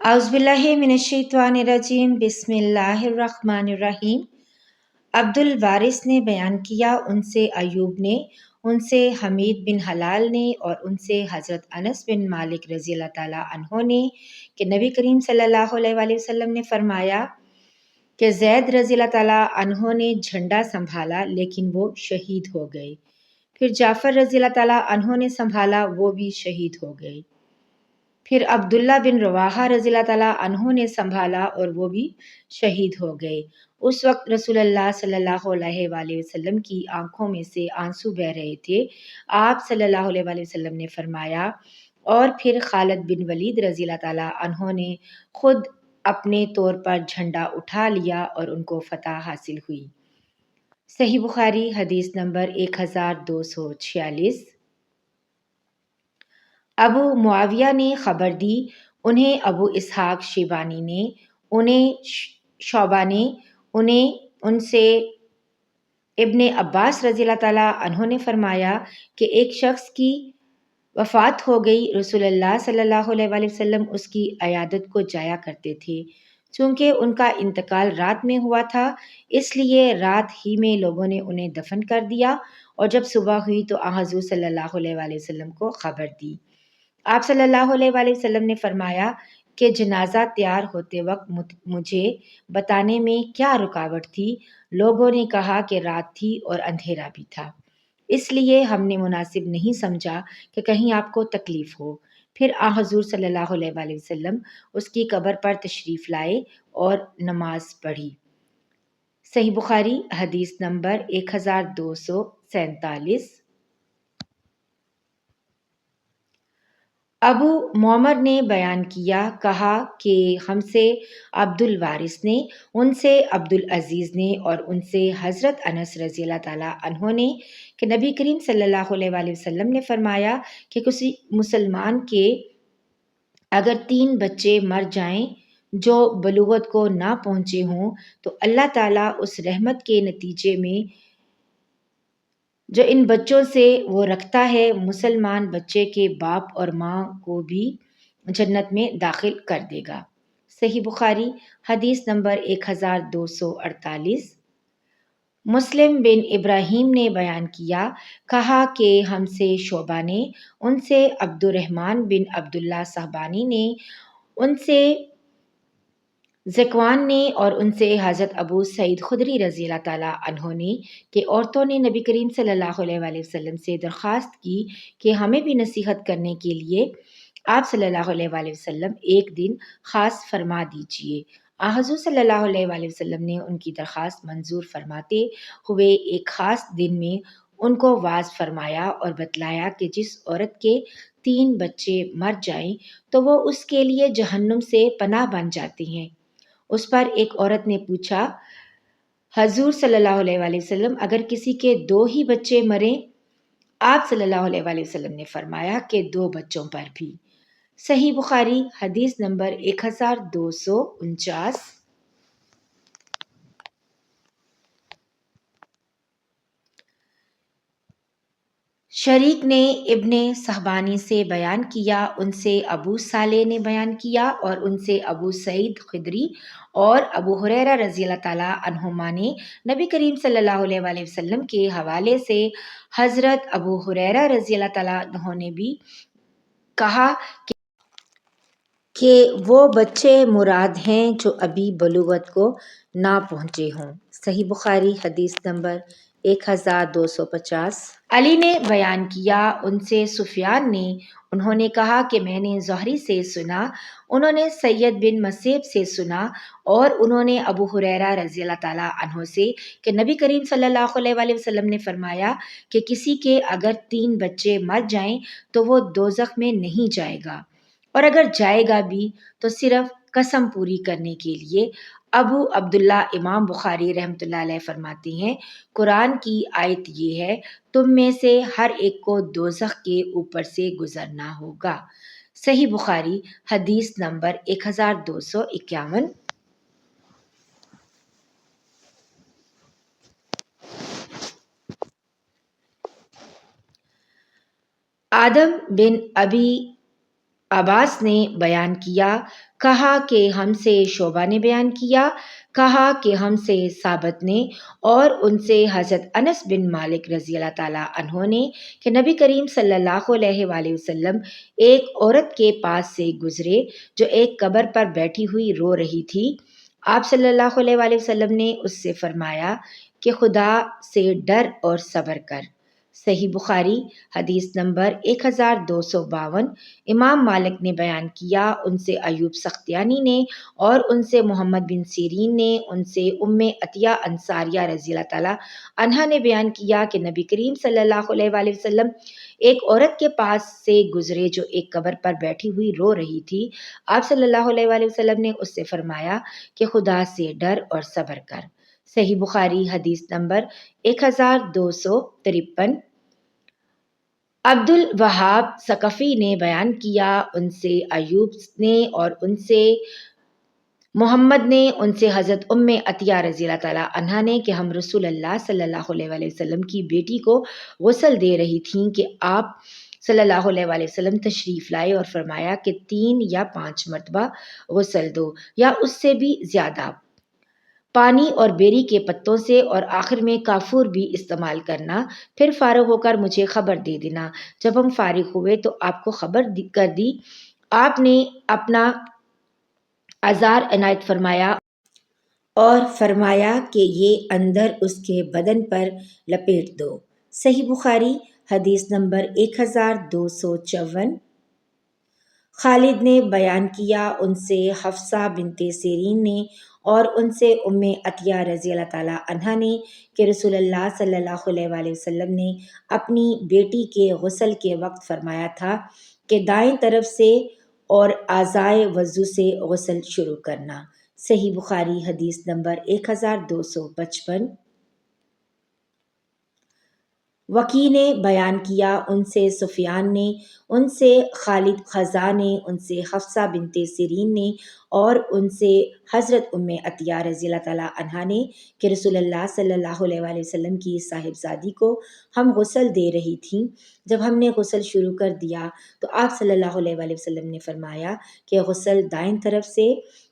اعوذ باللہ من الشیطان الرجیم بسم اللہ الرحمن الرحیم۔ عبد الوارث نے بیان کیا، ان سے ایوب نے، ان سے حمید بن حلال نے اور ان سے حضرت انس بن مالک رضی اللہ تعالیٰ عنہ نے کہ نبی کریم صلی اللہ علیہ وآلہ وسلم نے فرمایا کہ زید رضی اللہ تعالیٰ عنہ نے جھنڈا سنبھالا لیکن وہ شہید ہو گئے۔ پھر جعفر رضی اللہ تعالیٰ عنہ نے سنبھالا، وہ بھی شہید ہو گئے۔ پھر عبداللہ بن رواحہ رضی اللہ تعالیٰ عنہ نے سنبھالا اور وہ بھی شہید ہو گئے۔ اس وقت رسول اللہ صلی اللہ علیہ وآلہ وسلم کی آنکھوں میں سے آنسو بہہ رہے تھے۔ آپ صلی اللہ علیہ وآلہ وسلم نے فرمایا، اور پھر خالد بن ولید رضی اللہ تعالیٰ عنہ نے خود اپنے طور پر جھنڈا اٹھا لیا اور ان کو فتح حاصل ہوئی۔ صحیح بخاری حدیث نمبر 1246۔ ابو معاویہ نے خبر دی، انہیں ابو اسحاق شیبانی نے، انہیں شعبہ نے، ان سے ابن عباس رضی اللہ تعالیٰ عنہ نے فرمایا کہ ایک شخص کی وفات ہو گئی، رسول اللہ صلی اللہ علیہ وآلہ وسلم اس کی عیادت کو جایا کرتے تھے۔ چونکہ ان کا انتقال رات میں ہوا تھا، اس لیے رات ہی میں لوگوں نے انہیں دفن کر دیا، اور جب صبح ہوئی تو حضور صلی اللہ علیہ وآلہ وسلم کو خبر دی۔ آپ صلی اللہ علیہ وآلہ وسلم نے فرمایا کہ جنازہ تیار ہوتے وقت مجھے بتانے میں کیا رکاوٹ تھی؟ لوگوں نے کہا کہ رات تھی اور اندھیرا بھی تھا، اس لیے ہم نے مناسب نہیں سمجھا کہ کہیں آپ کو تکلیف ہو۔ پھر حضور صلی اللہ علیہ وآلہ وسلم اس کی قبر پر تشریف لائے اور نماز پڑھی۔ صحیح بخاری حدیث نمبر 1247۔ ابو معمر نے بیان کیا، کہا کہ ہم سے عبد الوارث نے، ان سے عبد العزیز نے اور ان سے حضرت انس رضی اللہ تعالیٰ عنہ نے کہ نبی کریم صلی اللہ علیہ وآلہ وسلم نے فرمایا کہ کسی مسلمان کے اگر 3 بچے مر جائیں جو بلوغت کو نہ پہنچے ہوں تو اللہ تعالیٰ اس رحمت کے نتیجے میں جو ان بچوں سے وہ رکھتا ہے، مسلمان بچے کے باپ اور ماں کو بھی جنت میں داخل کر دے گا۔ صحیح بخاری حدیث نمبر 1248۔ مسلم بن ابراہیم نے بیان کیا، کہا کہ ہم سے شعبہ نے، ان سے عبد الرحمن بن عبداللہ صحبانی نے، ان سے ذکوان نے اور ان سے حضرت ابو سعید خدری رضی اللہ تعالیٰ عنہ نے کہ عورتوں نے نبی کریم صلی اللہ علیہ وآلہ وسلم سے درخواست کی کہ ہمیں بھی نصیحت کرنے کے لیے آپ صلی اللہ علیہ وآلہ وسلم ایک دن خاص فرما دیجیے۔ حضور صلی اللہ علیہ وآلہ وسلم نے ان کی درخواست منظور فرماتے ہوئے ایک خاص دن میں ان کو واعظ فرمایا اور بتلایا کہ جس عورت کے 3 بچے مر جائیں تو وہ اس کے لیے جہنم سے پناہ بن جاتی ہیں۔ اس پر ایک عورت نے پوچھا، حضور صلی اللہ علیہ وآلہ وسلم اگر کسی کے 2 ہی بچے مریں؟ آپ صلی اللہ علیہ وآلہ وسلم نے فرمایا کہ 2 بچوں پر بھی۔ صحیح بخاری حدیث نمبر 1249۔ شریک نے ابن صحبانی سے بیان کیا، ان سے ابو صالح نے بیان کیا اور ان سے ابو سعید خدری اور ابو ہریرہ رضی اللہ تعالیٰ عنہما نے نبی کریم صلی اللہ علیہ وآلہ وسلم کے حوالے سے حضرت ابو ہریرہ رضی اللہ تعالیٰ عنہ نے بھی کہا کہ وہ بچے مراد ہیں جو ابھی بلوغت کو نہ پہنچے ہوں۔ صحیح بخاری حدیث نمبر 1250۔ علی نے بیان کیا، ان سے سفیان نے، انہوں نے کہا کہ میں نے زہری سے سنا، انہوں نے سید بن مسیب سے سنا اور انہوں نے ابو ہریرہ رضی اللہ تعالیٰ عنہ سے کہ نبی کریم صلی اللہ علیہ وآلہ وسلم نے فرمایا کہ کسی کے اگر 3 بچے مر جائیں تو وہ دوزخ میں نہیں جائے گا، اور اگر جائے گا بھی تو صرف قسم پوری کرنے کے لیے۔ ابو عبداللہ امام بخاری رحمۃ اللہ علیہ فرماتے ہیں، قرآن کی آیت یہ ہے، تم میں سے ہر ایک کو دوزخ کے اوپر سے گزرنا ہوگا۔ صحیح بخاری حدیث نمبر 1251۔ آدم بن ابی عباس نے بیان کیا، کہا کہ ہم سے شعبہ نے بیان کیا، کہا کہ ہم سے ثابت نے، اور ان سے حضرت انس بن مالک رضی اللہ تعالیٰ عنہ نے کہ نبی کریم صلی اللہ علیہ وآلہ وسلم ایک عورت کے پاس سے گزرے جو ایک قبر پر بیٹھی ہوئی رو رہی تھی۔ آپ صلی اللہ علیہ وآلہ وسلم نے اس سے فرمایا کہ خدا سے ڈر اور صبر کر۔ صحیح بخاری حدیث نمبر 1252۔ امام مالک نے بیان کیا، ان سے ایوب سختیانی نے، اور ان سے محمد بن سیرین نے، ان سے ام عطیہ انصاریہ رضی اللہ تعالیٰ عنہا نے بیان کیا کہ نبی کریم صلی اللہ علیہ وآلہ وسلم ایک عورت کے پاس سے گزرے جو ایک قبر پر بیٹھی ہوئی رو رہی تھی۔ آپ صلی اللہ علیہ وآلہ وسلم نے اس سے فرمایا کہ خدا سے ڈر اور صبر کر۔ صحیح بخاری حدیث نمبر 1253۔ عبد الوہاب ثقفی نے بیان کیا، ان سے ایوب نے، اور ان سے محمد نے، ان سے حضرت ام عطیہ رضی اللہ تعالیٰ عنہا نے کہ ہم رسول اللہ صلی اللہ علیہ وآلہ وسلم کی بیٹی کو غسل دے رہی تھیں کہ آپ صلی اللہ علیہ وآلہ وسلم تشریف لائے اور فرمایا کہ 3 یا 5 مرتبہ غسل دو یا اس سے بھی زیادہ، پانی اور بیری کے پتوں سے، اور آخر میں کافور بھی استعمال کرنا، پھر فارغ ہو کر مجھے خبر دے دینا۔ جب ہم فارغ ہوئے تو آپ کو خبر کر دی۔ آپ نے اپنا ازار عنایت فرمایا اور فرمایا کہ یہ اندر اس کے بدن پر لپیٹ دو۔ صحیح بخاری حدیث نمبر 1254۔ خالد نے بیان کیا، ان سے حفصہ بنت سیرین نے، اور ان سے ام عطیہ رضی اللہ تعالیٰ عنہا نے کہ رسول اللہ صلی اللہ علیہ وآلہ وسلم نے اپنی بیٹی کے غسل کے وقت فرمایا تھا کہ دائیں طرف سے اور اعضائے وضو سے غسل شروع کرنا۔ صحیح بخاری حدیث نمبر 1255۔ وکی نے بیان کیا، ان سے سفیان نے، ان سے خالد خزاں نے، ان سے حفصہ بنت سیرین نے، اور ان سے حضرت ام عطیہ رضی اللہ تعالیٰ عنہا نے کہ رسول اللہ صلی اللہ علیہ وآلہ وسلم کی صاحبزادی کو ہم غسل دے رہی تھیں۔ جب ہم نے غسل شروع کر دیا تو آپ صلی اللہ علیہ وآلہ وسلم نے فرمایا کہ غسل دائیں طرف سے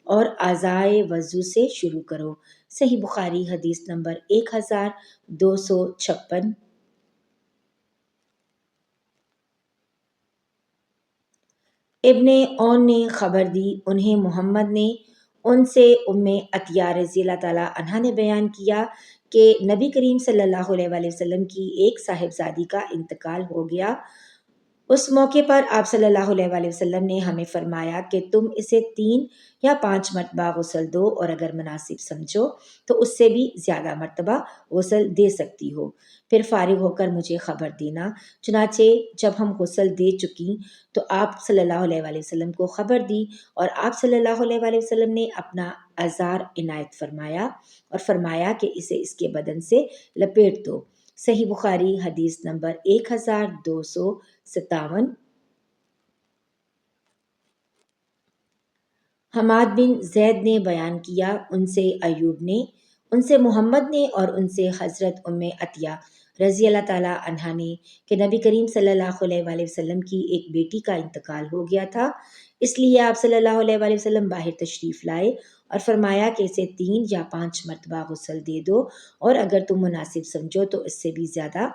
اور اعضائے وضو سے شروع کرو۔ صحیح بخاری حدیث نمبر 1256۔ ابن اون نے خبر دی، انہیں محمد نے، ان سے ام عطیہ رضی اللہ تعالیٰ عنہا نے بیان کیا کہ نبی کریم صلی اللہ علیہ وآلہ وسلم کی ایک صاحبزادی کا انتقال ہو گیا۔ اس موقع پر آپ صلی اللہ علیہ وآلہ وسلم نے ہمیں فرمایا کہ تم اسے 3 یا 5 مرتبہ غسل دو، اور اگر مناسب سمجھو تو اس سے بھی زیادہ مرتبہ غسل دے سکتی ہو، پھر فارغ ہو کر مجھے خبر دینا۔ چنانچہ جب ہم غسل دے چکیں تو آپ صلی اللہ علیہ وآلہ وسلم کو خبر دی، اور آپ صلی اللہ علیہ وآلہ وسلم نے اپنا ازار عنایت فرمایا اور فرمایا کہ اسے اس کے بدن سے لپیٹ دو۔ صحیح بخاری حدیث نمبر 1257۔ حماد بن زید نے بیان کیا، ان سے ایوب نے، ان سے محمد نے، اور ان سے حضرت ام عطیہ رضی اللہ تعالیٰ عنہا نے کہ نبی کریم صلی اللہ علیہ وآلہ وسلم کی ایک بیٹی کا انتقال ہو گیا تھا، اس لیے آپ صلی اللہ علیہ وآلہ وسلم باہر تشریف لائے اور فرمایا کہ اسے 3 یا 5 مرتبہ غسل دے دو، اور اگر تم مناسب سمجھو تو اس سے بھی زیادہ،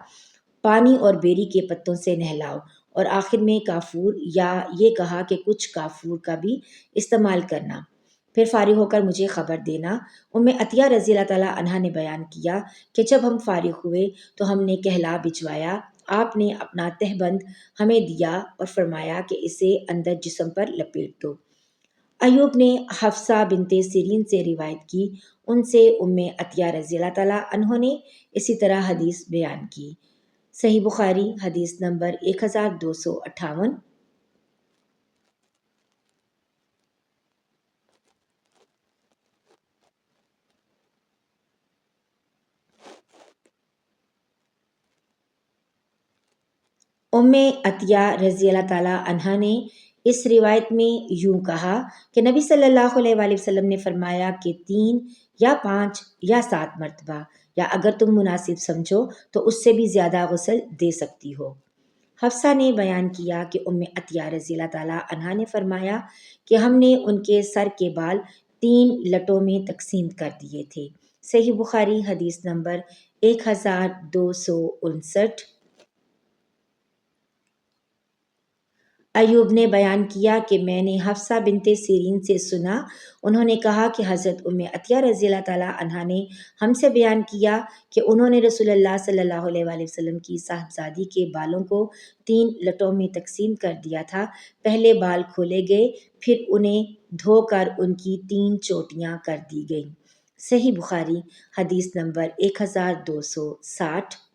پانی اور بیری کے پتوں سے نہلاؤ، اور آخر میں کافور، یا یہ کہا کہ کچھ کافور کا بھی استعمال کرنا، پھر فارغ ہو کر مجھے خبر دینا۔ ام عطیہ رضی اللہ تعالیٰ عنہا نے بیان کیا کہ جب ہم فارغ ہوئے تو ہم نے کہلا بھجوایا، آپ نے اپنا تہبند ہمیں دیا اور فرمایا کہ اسے اندر جسم پر لپیٹ دو۔ ایوب نے حفصہ بنت سیرین سے روایت کی، ان سے ام عطیہ رضی اللہ تعالیٰ عنہ نے اسی طرح حدیث بیان کی۔ صحیح بخاری حدیث نمبر 1258۔ ام عطیہ رضی اللہ تعالیٰ عنہا نے اس روایت میں یوں کہا کہ نبی صلی اللہ علیہ وآلہ وسلم نے فرمایا کہ 3 یا 5 یا 7 مرتبہ، یا اگر تم مناسب سمجھو تو اس سے بھی زیادہ غسل دے سکتی ہو۔ حفصہ نے بیان کیا کہ ام عطیہ رضی اللہ تعالیٰ عنہا نے فرمایا کہ ہم نے ان کے سر کے بال 3 لٹوں میں تقسیم کر دیے تھے۔ صحیح بخاری حدیث نمبر 1259۔ ایوب نے بیان کیا کہ میں نے حفصہ بنت سیرین سے سنا، انہوں نے کہا کہ حضرت ام عطیہ رضی اللہ تعالیٰ عنہا نے ہم سے بیان کیا کہ انہوں نے رسول اللہ صلی اللہ علیہ وآلہ وسلم کی صاحبزادی کے بالوں کو 3 لٹوں میں تقسیم کر دیا تھا۔ پہلے بال کھولے گئے، پھر انہیں دھو کر ان کی 3 چوٹیاں کر دی گئیں۔ صحیح بخاری حدیث نمبر 1260۔